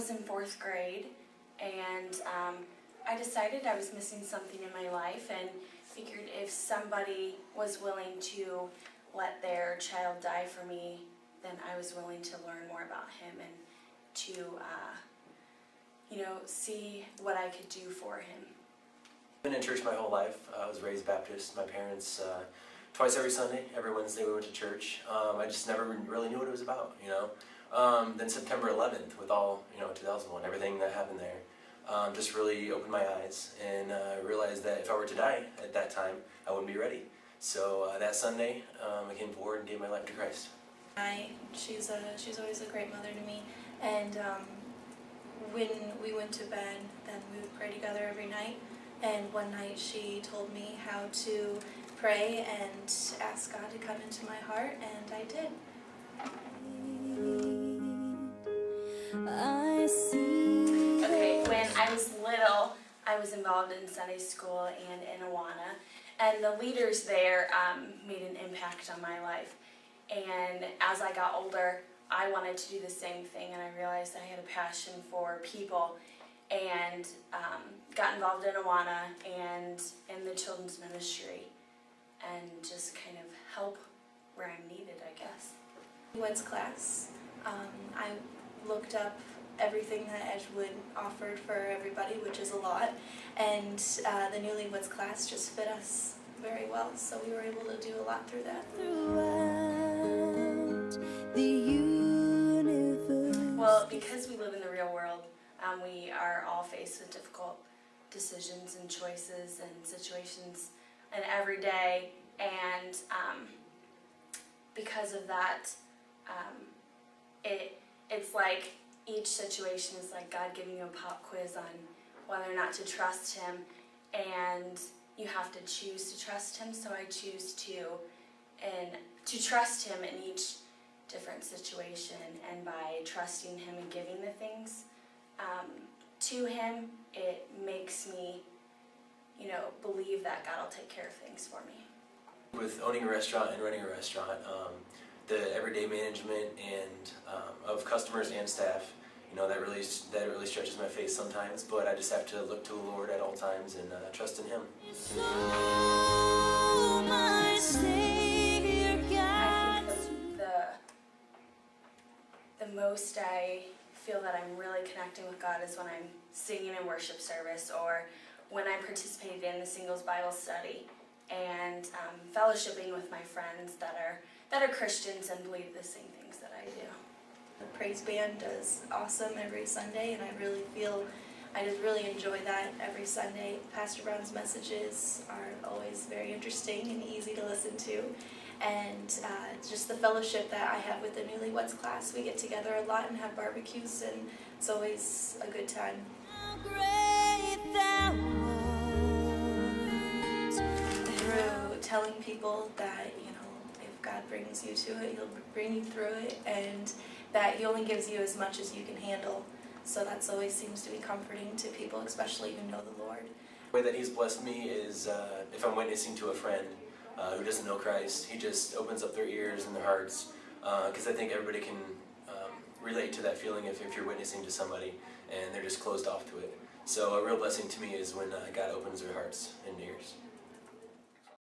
was in 4th grade, and I decided I was missing something in my life, and figured if somebody was willing to let their child die for me, then I was willing to learn more about him and to, see what I could do for him. I've been in church my whole life. I was raised Baptist. My parents, twice every Sunday, every Wednesday we went to church. I just never really knew what it was about, Then September 11th, with all, 2001, everything that happened there, just really opened my eyes and realized that if I were to die at that time, I wouldn't be ready. So that Sunday, I came forward and gave my life to Christ. She's always a great mother to me, and when we went to bed, then we would pray together every night. And one night she told me how to pray and ask God to come into my heart, and I did. Okay, when I was little, I was involved in Sunday school and in Awana, and the leaders there made an impact on my life. And as I got older, I wanted to do the same thing, and I realized I had a passion for people, and got involved in Awana and in the children's ministry, and just kind of help where I'm needed, I guess. Newlyweds class, I looked up everything that Edgewood offered for everybody, which is a lot, and the Newlyweds class just fit us very well, so we were able to do a lot through that. Well, because we live in the real world, we are all faced with difficult decisions and choices and situations and every day, and because of that, it's like each situation is like God giving you a pop quiz on whether or not to trust Him, and you have to choose to trust Him. So I choose to trust Him in each different situation, and by trusting Him and giving the things to Him, it makes me, believe that God will take care of things for me. With owning a restaurant and running a restaurant, the everyday management and of customers and staff, that really stretches my faith sometimes. But I just have to look to the Lord at all times and trust in Him. I think the most I feel that I'm really connecting with God is when I'm singing in worship service, or when I participated in the singles Bible study, and fellowshipping with my friends that are Christians and believe the same things that I do. The praise band does awesome every Sunday, and I just really enjoy that every Sunday. Pastor Brown's messages are always very interesting and easy to listen to, and just the fellowship that I have with the Newlyweds class. We get together a lot and have barbecues, and it's always a good time. Through telling people that, if God brings you to it, He'll bring you through it, and that He only gives you as much as you can handle. So that always seems to be comforting to people, especially who know the Lord. The way that He's blessed me is if I'm witnessing to a friend who doesn't know Christ, He just opens up their ears and their hearts, because I think everybody can relate to that feeling if you're witnessing to somebody and they're just closed off to it. So a real blessing to me is when God opens their hearts and ears.